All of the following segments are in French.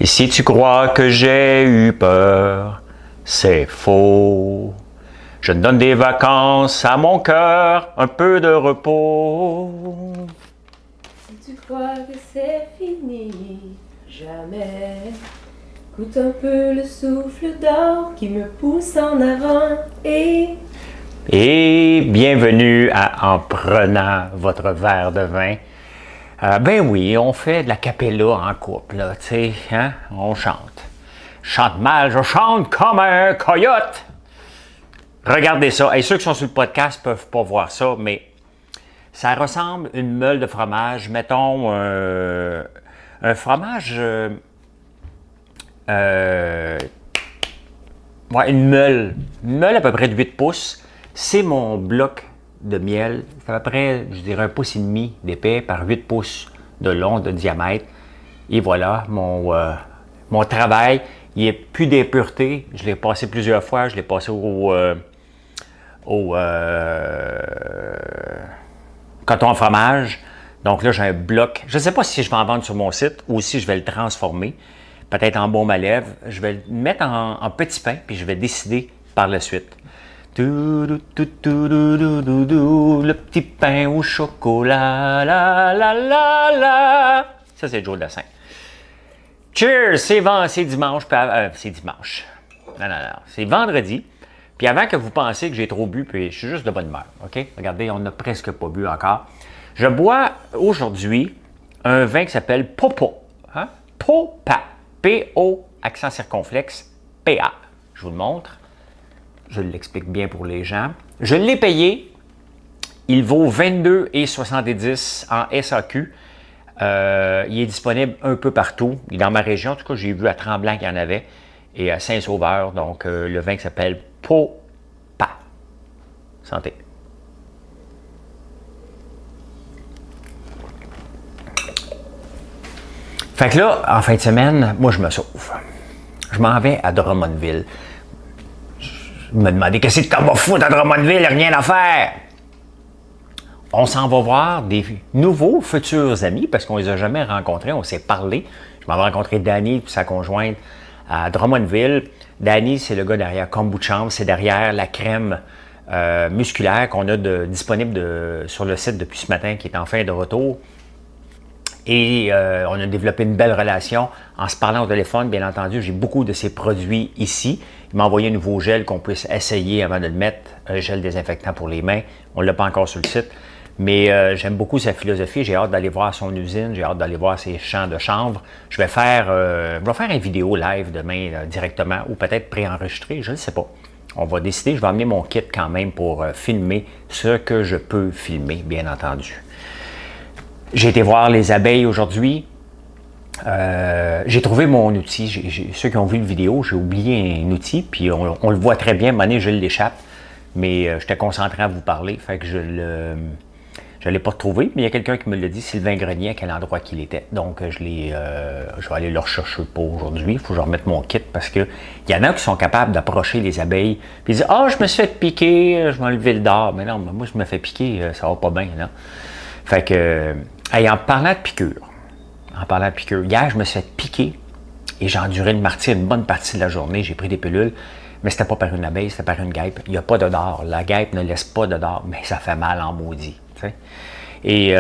Et si tu crois que j'ai eu peur, c'est faux. Je donne des vacances à mon cœur, un peu de repos. Si tu crois que c'est fini, jamais. Écoute un peu le souffle d'or qui me pousse en avant Et bienvenue à En prenant votre verre de vin. Ben oui, on fait de la cappella en couple, là, tu sais, hein? On chante. Je chante mal, je chante comme un coyote. Regardez ça. Et ceux qui sont sur le podcast ne peuvent pas voir ça, mais ça ressemble à une meule de fromage. Mettons un fromage... ouais, une meule. Une meule à peu près de 8 pouces. C'est mon bloc de miel. C'est à peu près, je dirais, 1,5 pouce d'épais par 8 pouces de long, de diamètre. Et voilà, mon travail. Il n'y a plus d'impureté. Je l'ai passé plusieurs fois. Je l'ai passé au coton à fromage. Donc là, j'ai un bloc. Je ne sais pas si je vais en vendre sur mon site ou si je vais le transformer. Peut-être en baume à lèvres. Je vais le mettre en petit pain, puis je vais décider par la suite. Le petit pain au chocolat, la la la la. Ça, c'est Joe Dassin. Cheers! C'est dimanche. C'est dimanche. Non. C'est vendredi. Puis avant que vous pensiez que j'ai trop bu, puis je suis juste de bonne humeur. OK? Regardez, on n'a presque pas bu encore. Je bois aujourd'hui un vin qui s'appelle Popa. Hein? Popa. P-O, accent circonflexe, P-A. Je vous le montre. Je l'explique bien pour les gens. Je l'ai payé. Il vaut 22,70 en SAQ. Il est disponible un peu partout. Il est dans ma région. En tout cas, j'ai vu à Tremblant qu'il y en avait. Et à Saint-Sauveur. Donc, le vin qui s'appelle Popa. Santé. Fait que là, en fin de semaine, moi, je me sauve. Je m'en vais à Drummondville. Je me demandais, qu'est-ce que tu vas foutre à Drummondville? Rien à faire! On s'en va voir des nouveaux futurs amis, parce qu'on les a jamais rencontrés, on s'est parlé. Je m'en vais rencontrer Danny et sa conjointe à Drummondville. Danny, c'est le gars derrière Kombucha, c'est derrière la crème musculaire qu'on a disponible sur le site depuis ce matin, qui est en fin de retour. Et on a développé une belle relation en se parlant au téléphone. Bien entendu, j'ai beaucoup de ces produits ici. Il m'a envoyé un nouveau gel qu'on puisse essayer avant de le mettre, un gel désinfectant pour les mains. On ne l'a pas encore sur le site. Mais j'aime beaucoup sa philosophie. J'ai hâte d'aller voir son usine. J'ai hâte d'aller voir ses champs de chanvre. Je vais faire une vidéo live demain directement ou peut-être préenregistrée. Je ne sais pas. On va décider. Je vais amener mon kit quand même pour filmer ce que je peux filmer, bien entendu. J'ai été voir les abeilles aujourd'hui. J'ai trouvé mon outil. Ceux qui ont vu la vidéo, j'ai oublié un outil, puis on le voit très bien. À un moment donné, je l'échappe, mais j'étais concentré à vous parler, fait que je ne l'ai pas retrouvé, mais il y a quelqu'un qui me l'a dit, Sylvain Grenier, à quel endroit qu'il était. Donc, je vais aller le rechercher pour aujourd'hui. Il faut que je remette mon kit, parce qu'il y en a qui sont capables d'approcher les abeilles, puis ils disent « Ah, je me suis fait piquer, je m'ai enlevé le dard. » Mais non, moi, je me fais piquer, ça va pas bien, là. Fait que... en parlant de piqûres, hier, je me suis fait piquer et j'ai enduré le martyre une bonne partie de la journée. J'ai pris des pilules, mais c'était pas par une abeille, c'était par une guêpe. Il n'y a pas de dard. La guêpe ne laisse pas de dard, mais ça fait mal en maudit. T'sais. Et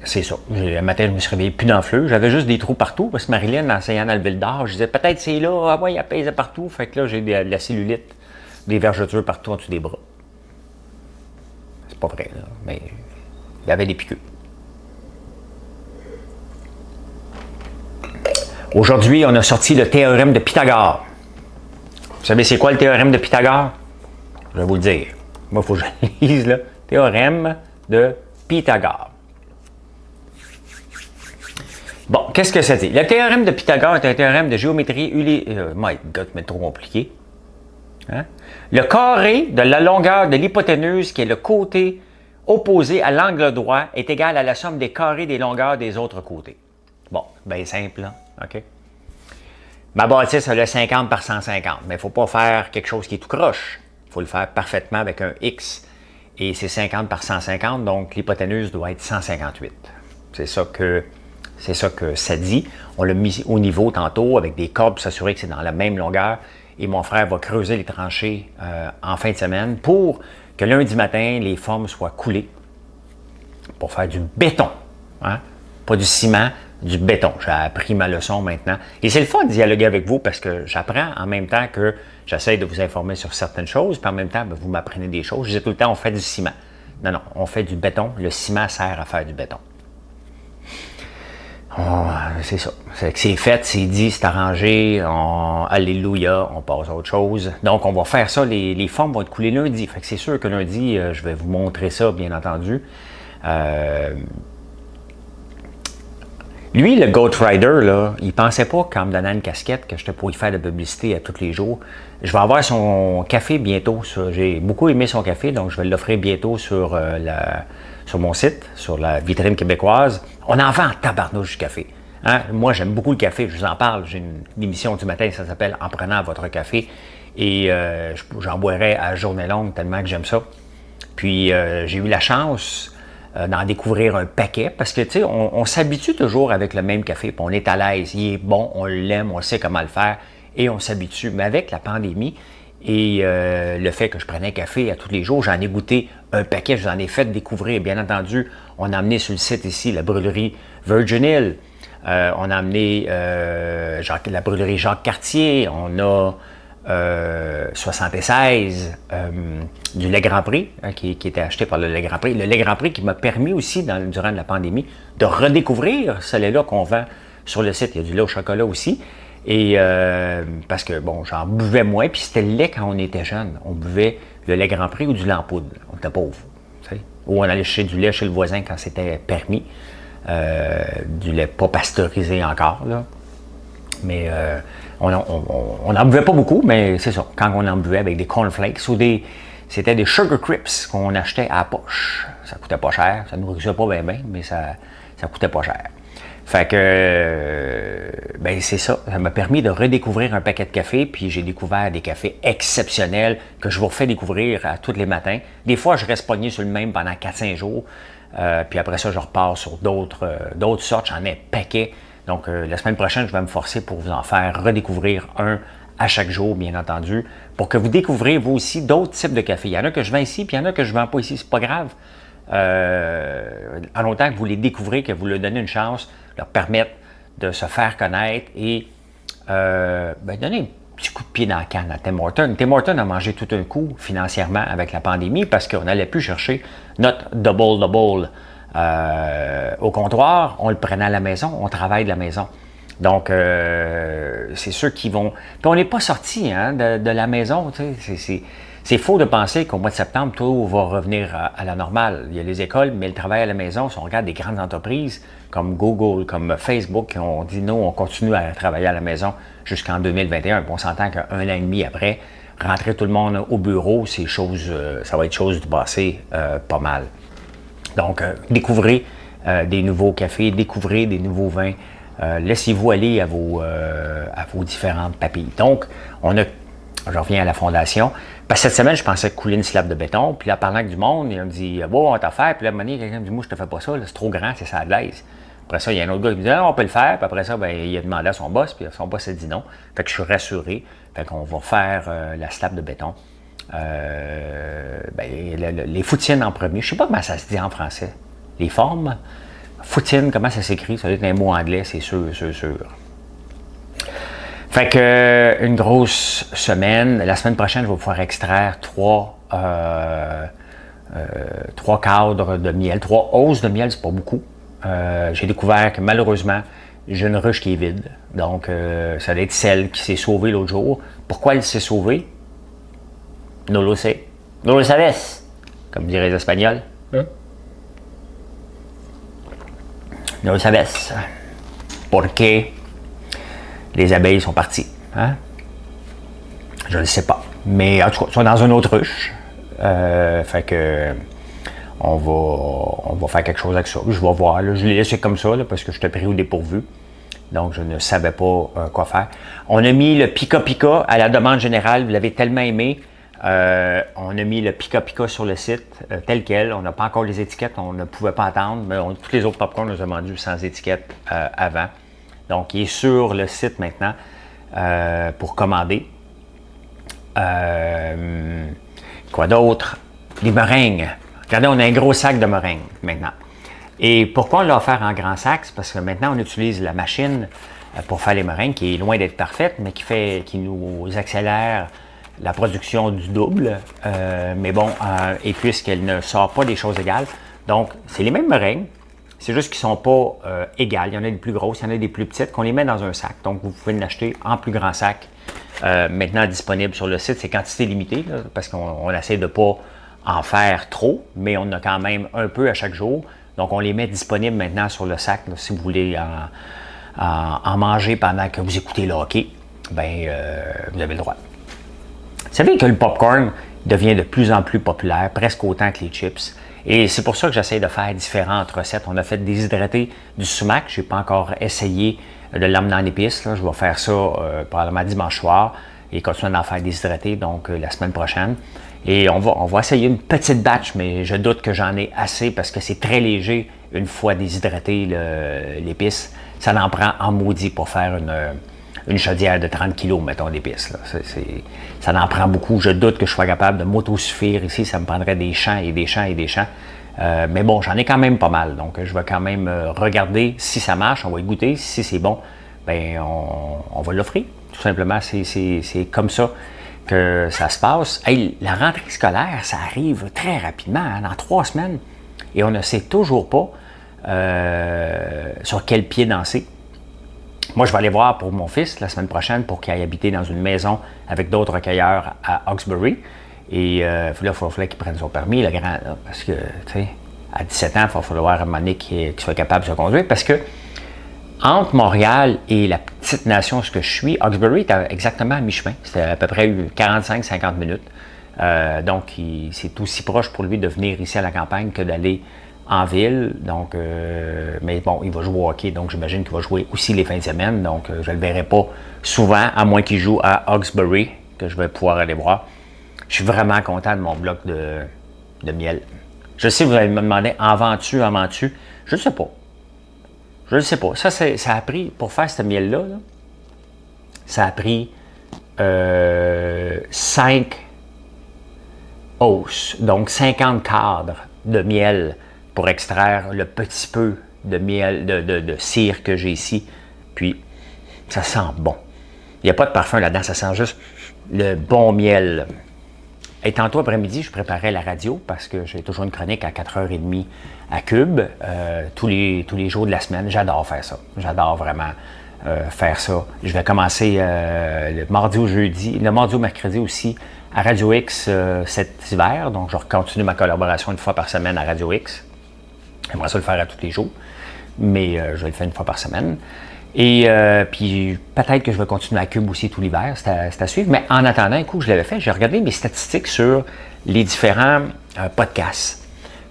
c'est ça. Un matin, je me suis réveillé plus d'enflure. J'avais juste des trous partout parce que Marilyn, en essayant d'enlever le dard, je disais peut-être c'est là, ah ouais, il apaisait partout. Fait que là, j'ai de la cellulite, des vergetures partout en dessous des bras. C'est pas vrai, là, mais il y avait des piqûres. Aujourd'hui, on a sorti le théorème de Pythagore. Vous savez, c'est quoi le théorème de Pythagore? Je vais vous le dire. Moi, il faut que je le lise, là. Théorème de Pythagore. Bon, qu'est-ce que ça dit? Le théorème de Pythagore est un théorème de géométrie my God, mais trop compliqué. Hein? Le carré de la longueur de l'hypoténuse, qui est le côté opposé à l'angle droit, est égal à la somme des carrés des longueurs des autres côtés. Bon, bien simple, là. OK? Ma bâtisse, elle a 50 par 150, mais il ne faut pas faire quelque chose qui est tout croche. Il faut le faire parfaitement avec un X. Et c'est 50 par 150, donc l'hypoténuse doit être 158. C'est ça que C'est ça que ça dit. On l'a mis au niveau tantôt avec des cordes pour s'assurer que c'est dans la même longueur. Et mon frère va creuser les tranchées en fin de semaine pour que lundi matin, les formes soient coulées pour faire du béton. Hein? Pas du ciment, du béton. J'ai appris ma leçon maintenant. Et c'est le fun de dialoguer avec vous parce que j'apprends en même temps que j'essaie de vous informer sur certaines choses, puis en même temps, ben, vous m'apprenez des choses. Je disais tout le temps, on fait du ciment. Non, non, on fait du béton. Le ciment sert à faire du béton. Oh, c'est ça. C'est fait, c'est dit, c'est arrangé. Alléluia, on passe à autre chose. Donc, on va faire ça. Les formes vont être coulées lundi. Fait que c'est sûr que lundi, je vais vous montrer ça, bien entendu. Lui, le Goat Rider, là, il pensait pas qu'en me donnant une casquette que j'étais pour y faire de la publicité à tous les jours. Je vais avoir son café bientôt. J'ai beaucoup aimé son café, donc je vais l'offrir bientôt sur mon site, sur la vitrine québécoise. On en vend en tabarnouche du café. Hein? Moi, j'aime beaucoup le café, je vous en parle. J'ai une émission du matin, ça s'appelle « En prenant votre café ». Et j'en boirais à journée longue tellement que j'aime ça. Puis, j'ai eu la chance d'en découvrir un paquet, parce que, tu sais, on s'habitue toujours avec le même café, puis on est à l'aise, il est bon, on l'aime, on sait comment le faire, et on s'habitue. Mais avec la pandémie et le fait que je prenais un café à tous les jours, j'en ai goûté un paquet, je vous en ai fait découvrir. Bien entendu, on a amené sur le site ici la brûlerie Virgin Hill, on a amené la brûlerie Jacques Cartier, on a 76 du lait Grand Prix, hein, qui était acheté par le lait Grand Prix. Le lait Grand Prix qui m'a permis aussi, durant la pandémie, de redécouvrir ce lait-là qu'on vend sur le site. Il y a du lait au chocolat aussi. Et parce que, bon, j'en buvais moins, puis c'était le lait quand on était jeune. On buvait le lait Grand Prix ou du lait en poudre. On était pauvres. Ou on allait chercher du lait chez le voisin quand c'était permis. Du lait pas pasteurisé encore, là. Mais on n'en buvait pas beaucoup, mais c'est ça. Quand on en buvait avec des cornflakes ou c'était des sugar crips qu'on achetait à la poche. Ça coûtait pas cher. Ça ne nourrissait pas bien, mais ça coûtait pas cher. Fait que, ben c'est ça. Ça m'a permis de redécouvrir un paquet de café, puis j'ai découvert des cafés exceptionnels que je vous refais découvrir à tous les matins. Des fois, je reste pogné sur le même pendant 4-5 jours, puis après ça, je repars sur d'autres sortes. J'en ai un paquet. Donc, la semaine prochaine, je vais me forcer pour vous en faire redécouvrir un à chaque jour, bien entendu, pour que vous découvriez, vous aussi, d'autres types de café. Il y en a que je vends ici, puis il y en a que je ne vends pas ici. C'est pas grave. En longtemps que vous les découvrez, que vous leur donnez une chance, leur permettre de se faire connaître et donner un petit coup de pied dans la canne à Tim Hortons. Tim Hortons a mangé tout un coup financièrement avec la pandémie parce qu'on n'allait plus chercher notre double au comptoir, on le prenait à la maison, on travaille de la maison. Donc, c'est ceux qui vont... Puis on n'est pas sorti hein, de la maison, tu sais, c'est faux de penser qu'au mois de septembre, tout va revenir à la normale. Il y a les écoles, mais le travail à la maison, si on regarde des grandes entreprises comme Google, comme Facebook, qui ont dit non, on continue à travailler à la maison jusqu'en 2021. Puis on s'entend qu'un an et demi après, rentrer tout le monde au bureau, ça va être chose du passé pas mal. Donc, découvrez des nouveaux cafés, découvrez des nouveaux vins. Laissez-vous aller à vos différentes papilles. Donc, je reviens à la fondation. Parce que cette semaine, je pensais couler une slab de béton. Puis là, parlant avec du monde, il me dit « Bon, on va t'en faire. » Puis là, à un moment donné, quelqu'un me dit « Moi, je te fais pas ça. C'est trop grand, c'est ça de l'aise. » Après ça, il y a un autre gars qui me dit « On peut le faire. » Puis après ça, ben, il a demandé à son boss. Puis son boss a dit non. Fait que je suis rassuré. Fait qu'on va faire la slab de béton. Les foutines en premier. Je sais pas comment ça se dit en français. Les formes. Foutine, comment ça s'écrit? Ça doit être un mot anglais, c'est sûr. Fait que une grosse semaine. La semaine prochaine, je vais pouvoir extraire 3 cadres de miel. 3 hausses de miel, c'est pas beaucoup. J'ai découvert que malheureusement, j'ai une ruche qui est vide. Donc, ça doit être celle qui s'est sauvée l'autre jour. Pourquoi elle s'est sauvée? No lo sé. No lo sabes, comme diraient les Espagnols. No lo sabes. Porque les abeilles sont parties. Hein? Je ne le sais pas. Mais en tout cas, ils sont dans une autre ruche. Fait que on va faire quelque chose avec ça. Je vais voir. Là, je l'ai laissé comme ça là, parce que je t'ai pris au dépourvu. Donc, je ne savais pas quoi faire. On a mis le Pika Pika à la demande générale. Vous l'avez tellement aimé. On a mis le Pika Pika sur le site tel quel. On n'a pas encore les étiquettes, on ne pouvait pas attendre, mais tous les autres popcorn, on les a vendus sans étiquette avant. Donc, il est sur le site maintenant pour commander. Quoi d'autre? Les meringues. Regardez, on a un gros sac de meringues maintenant. Et pourquoi on l'a offert en grand sac? C'est parce que maintenant, on utilise la machine pour faire les meringues, qui est loin d'être parfaite, mais qui nous accélère la production du double. Mais bon, et puisqu'elle ne sort pas des choses égales, donc c'est les mêmes meringues, c'est juste qu'ils ne sont pas égales. Il y en a des plus grosses, il y en a des plus petites, qu'on les met dans un sac. Donc, vous pouvez l'acheter en plus grand sac. Maintenant disponible sur le site, c'est quantité limitée, là, parce qu'on essaie de ne pas en faire trop, mais on en a quand même un peu à chaque jour. Donc, on les met disponibles maintenant sur le sac. Là, si vous voulez en manger pendant que vous écoutez le hockey, ben, vous avez le droit. Vous savez que le popcorn devient de plus en plus populaire, presque autant que les chips. Et c'est pour ça que j'essaie de faire différentes recettes. On a fait déshydrater du sumac. Je n'ai pas encore essayé de l'emmener en épices. Là. Je vais faire ça probablement dimanche soir et continuer d'en faire déshydrater, donc la semaine prochaine. Et on va essayer une petite batch, mais je doute que j'en ai assez parce que c'est très léger une fois déshydraté l'épice. Ça en prend en maudit pour faire une chaudière de 30 kg, mettons, d'épices. Ça en prend beaucoup. Je doute que je sois capable de m'autosuffire ici. Ça me prendrait des champs et des champs et des champs. Mais bon, j'en ai quand même pas mal. Donc, je vais quand même regarder si ça marche. On va y goûter. Si c'est bon, bien, on va l'offrir. Tout simplement, c'est comme ça que ça se passe. Hey, la rentrée scolaire, ça arrive très rapidement, hein, dans 3 semaines. Et on ne sait toujours pas sur quel pied danser. Moi, je vais aller voir pour mon fils la semaine prochaine pour qu'il aille habiter dans une maison avec d'autres recueilleurs à Hawkesbury. Et là, il faudrait qu'il prenne son permis, le grand, là, parce que, tu sais, à 17 ans, il va falloir à un moment donné qu'il soit capable de se conduire. Parce que entre Montréal et la petite nation ce que je suis, Hawkesbury est exactement à mi-chemin. C'était à peu près 45-50 minutes. Donc, c'est aussi proche pour lui de venir ici à la campagne que d'aller en ville. Donc, mais bon, il va jouer au hockey, donc j'imagine qu'il va jouer aussi les fins de semaine. Donc, je ne le verrai pas souvent, à moins qu'il joue à Hawkesbury, que je vais pouvoir aller voir. Je suis vraiment content de mon bloc de miel. Je sais, vous allez me demander, en vends-tu? Je ne sais pas. Je ne sais pas. Ça a pris, pour faire ce miel-là, là, ça a pris 5 hausses, donc 50 cadres de miel pour extraire le petit peu de miel, de cire que j'ai ici. Puis, ça sent bon. Il n'y a pas de parfum là-dedans, ça sent juste le bon miel. Et tantôt après-midi, je préparais la radio parce que j'ai toujours une chronique à 4h30 à Cube, tous les jours de la semaine. J'adore faire ça. J'adore vraiment faire ça. Je vais commencer le mardi au mercredi aussi à Radio X cet hiver. Donc, je vais continuer ma collaboration une fois par semaine à Radio X. J'aimerais ça le faire à tous les jours, mais je vais le faire une fois par semaine. Et puis, peut-être que je vais continuer à Cube aussi tout l'hiver, c'est à suivre. Mais en attendant, un coup que je l'avais fait, j'ai regardé mes statistiques sur les différents podcasts.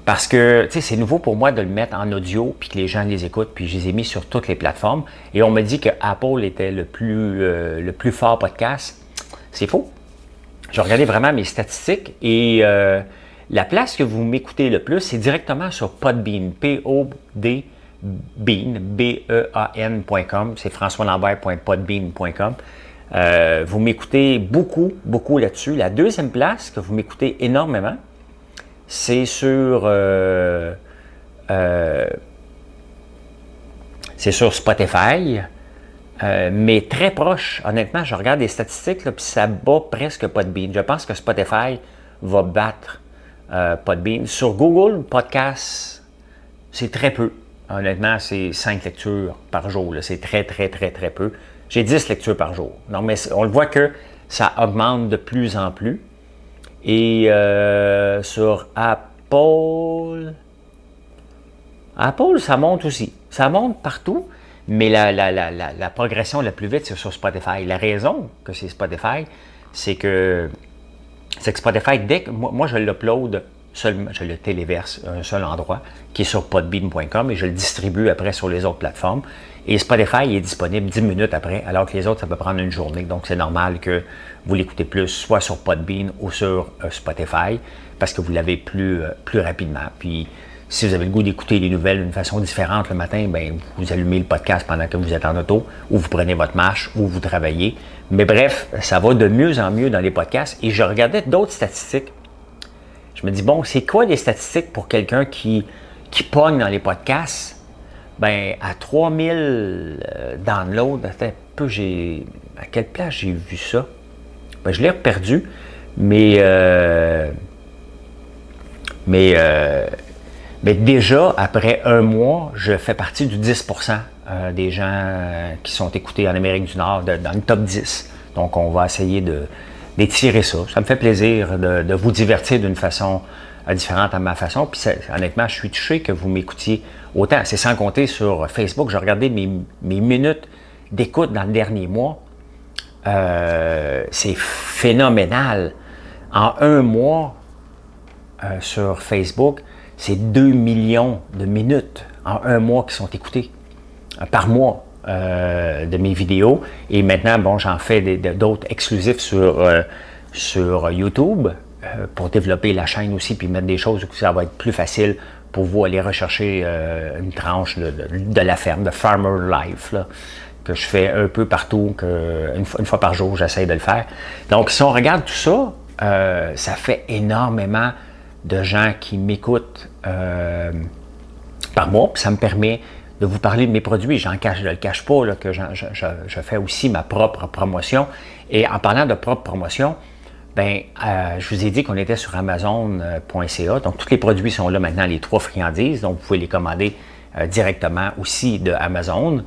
Parce que, tu sais, c'est nouveau pour moi de le mettre en audio, puis que les gens les écoutent, puis je les ai mis sur toutes les plateformes. Et on me dit que Apple était le plus fort podcast. C'est faux. J'ai regardé vraiment mes statistiques et la place que vous m'écoutez le plus, c'est directement sur Podbean, P-O-D Bean, B-E-A-N.com, c'est françoislambert.podbean.com. Vous m'écoutez beaucoup là-dessus. La deuxième place que vous m'écoutez énormément, c'est sur Spotify, mais très proche. Honnêtement, je regarde les statistiques, puis ça bat presque Podbean. Je pense que Spotify va battre Podbean. Sur Google Podcast, c'est très peu. Honnêtement, c'est 5 lectures par jour. Là. C'est très peu. J'ai 10 lectures par jour. Donc, mais on le voit que ça augmente de plus en plus. Et sur Apple, ça monte aussi. Ça monte partout, mais la progression la plus vite, c'est sur Spotify. La raison que c'est Spotify, c'est que Spotify, dès que moi je l'upload je le téléverse à un seul endroit, qui est sur podbean.com, et je le distribue après sur les autres plateformes. Et Spotify est disponible 10 minutes après, alors que les autres, ça peut prendre une journée. Donc, c'est normal que vous l'écoutez plus, soit sur Podbean ou sur Spotify, parce que vous l'avez plus rapidement. Puis, si vous avez le goût d'écouter les nouvelles d'une façon différente le matin, ben vous allumez le podcast pendant que vous êtes en auto, ou vous prenez votre marche, ou vous travaillez. Mais bref, ça va de mieux en mieux dans les podcasts. Et je regardais d'autres statistiques. Je me dis, bon, c'est quoi les statistiques pour quelqu'un qui pogne dans les podcasts? Ben, à 3000 downloads, attends un peu, à quelle place j'ai vu ça? Ben, je l'ai perdu, mais déjà, après un mois, je fais partie du 10% des gens qui sont écoutés en Amérique du Nord, dans le top 10. Donc, on va essayer d'étirer ça. Ça me fait plaisir de vous divertir d'une façon différente à ma façon. Puis, honnêtement, je suis touché que vous m'écoutiez autant. C'est sans compter sur Facebook. J'ai regardé mes minutes d'écoute dans le dernier mois. C'est phénoménal. En un mois, sur Facebook, c'est 2 millions de minutes en un mois qui sont écoutées par mois de mes vidéos. Et maintenant, bon, j'en fais d'autres exclusifs sur YouTube pour développer la chaîne aussi, puis mettre des choses où ça va être plus facile pour vous aller rechercher une tranche de la ferme, de Farmer Life, là, que je fais un peu partout, une fois par jour, j'essaie de le faire. Donc, si on regarde tout ça, ça fait énormément de gens qui m'écoutent par mois, puis ça me permet de vous parler de mes produits. Je ne le cache pas, là, que je fais aussi ma propre promotion. Et en parlant de propre promotion, ben, je vous ai dit qu'on était sur Amazon.ca. Donc, tous les produits sont là maintenant, les 3 friandises. Donc, vous pouvez les commander directement aussi de Amazon.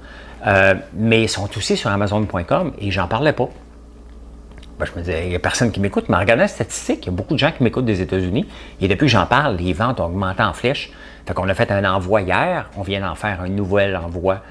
Mais ils sont aussi sur Amazon.com et j'en parlais pas. Ben, je me disais, il n'y a personne qui m'écoute, mais en regardant les statistiques, il y a beaucoup de gens qui m'écoutent des États-Unis. Et depuis que j'en parle, les ventes ont augmenté en flèche. Fait qu'on a fait un envoi hier, on vient d'en faire un nouvel envoi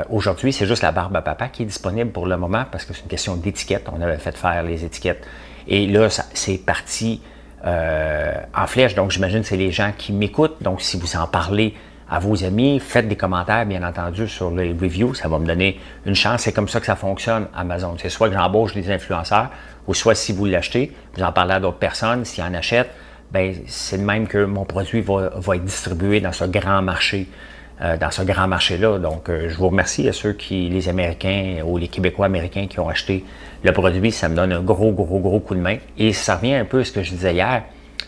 aujourd'hui. C'est juste la barbe à papa qui est disponible pour le moment parce que c'est une question d'étiquette. On avait fait faire les étiquettes. Et là, c'est parti en flèche. Donc, j'imagine que c'est les gens qui m'écoutent. Donc, si vous en parlez à vos amis, faites des commentaires, bien entendu, sur les reviews. Ça va me donner une chance. C'est comme ça que ça fonctionne, Amazon. C'est soit que j'embauche des influenceurs, ou soit si vous l'achetez, vous en parlez à d'autres personnes, s'ils en achètent, bien, c'est de même que mon produit va être distribué dans ce grand marché, là. Donc, je vous remercie à ceux les Américains ou les Québécois américains qui ont acheté le produit. Ça me donne un gros coup de main. Et ça revient un peu à ce que je disais hier,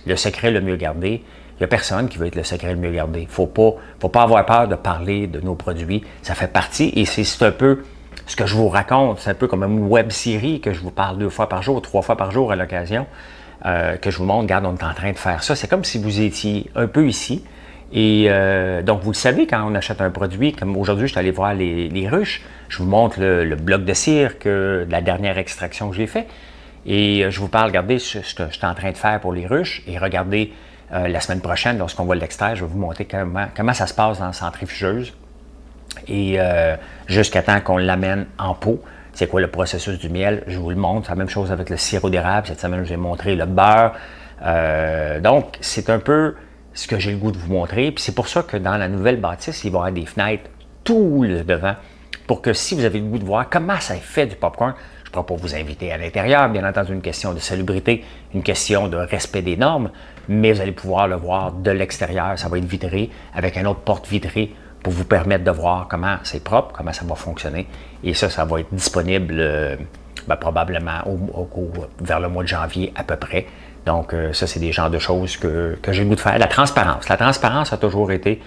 le secret le mieux gardé. Il n'y a personne qui veut être le secret le mieux gardé. Il ne faut pas avoir peur de parler de nos produits. Ça fait partie et c'est un peu ce que je vous raconte. C'est un peu comme une web série que je vous parle 2 fois par jour, 3 fois par jour à l'occasion, que je vous montre. Regarde, on est en train de faire ça. C'est comme si vous étiez un peu ici. Et donc, vous le savez, quand on achète un produit, comme aujourd'hui, je suis allé voir les ruches, je vous montre le bloc de cire de la dernière extraction que j'ai fait. Et je vous parle, regardez ce que je suis en train de faire pour les ruches. Et regardez, la semaine prochaine, lorsqu'on va l'extraire, je vais vous montrer comment ça se passe dans la centrifugeuse. Et jusqu'à temps qu'on l'amène en pot. C'est quoi le processus du miel? Je vous le montre. C'est la même chose avec le sirop d'érable. Cette semaine, je vais montrer le beurre. Donc, c'est un peu ce que j'ai le goût de vous montrer. Puis c'est pour ça que dans la nouvelle bâtisse, il va y avoir des fenêtres tout le devant pour que si vous avez le goût de voir comment ça fait du popcorn, je ne pourrais pas vous inviter à l'intérieur, bien entendu, une question de salubrité, une question de respect des normes, mais vous allez pouvoir le voir de l'extérieur. Ça va être vitré avec une autre porte vitrée pour vous permettre de voir comment c'est propre, comment ça va fonctionner. Et ça va être disponible probablement vers le mois de janvier à peu près. Donc, ça, c'est des genres de choses que j'ai le goût de faire. La transparence. La transparence a toujours été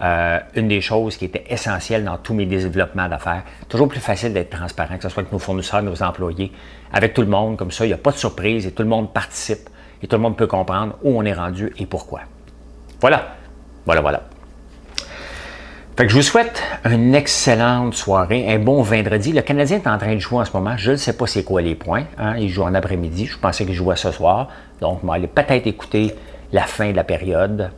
une des choses qui était essentielle dans tous mes développements d'affaires. Toujours plus facile d'être transparent, que ce soit avec nos fournisseurs, nos employés, avec tout le monde. Comme ça, il n'y a pas de surprise et tout le monde participe et tout le monde peut comprendre où on est rendu et pourquoi. Voilà. Fait que je vous souhaite une excellente soirée, un bon vendredi. Le Canadien est en train de jouer en ce moment. Je ne sais pas c'est quoi les points. Hein? Il joue en après-midi. Je pensais qu'il jouait ce soir. Donc, je vais aller peut-être écouter la fin de la période.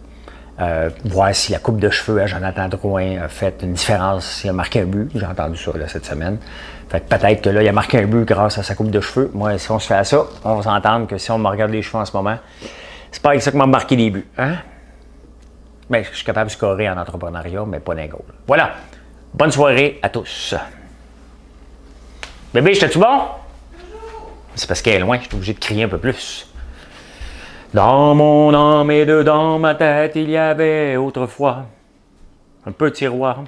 Voir si la coupe de cheveux à Jonathan Drouin a fait une différence, s'il a marqué un but. J'ai entendu ça là, cette semaine. Fait que peut-être que là, il a marqué un but grâce à sa coupe de cheveux. Moi, si on se fait à ça, on va s'entendre que si on me regarde les cheveux en ce moment, C'est pas avec ça que m'a marqué des buts. Hein? Ben, je suis capable de scorer en entrepreneuriat, mais pas dans les goals. Voilà. Bonne soirée à tous. Bébé, j'étais-tu bon? C'est parce qu'elle est loin, je suis obligé de crier un peu plus. Dans mon âme et dedans ma tête, il y avait autrefois un petit roi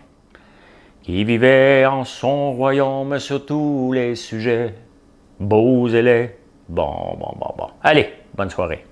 qui vivait en son royaume sur tous les sujets, beaux et laids. Bon. Allez, bonne soirée.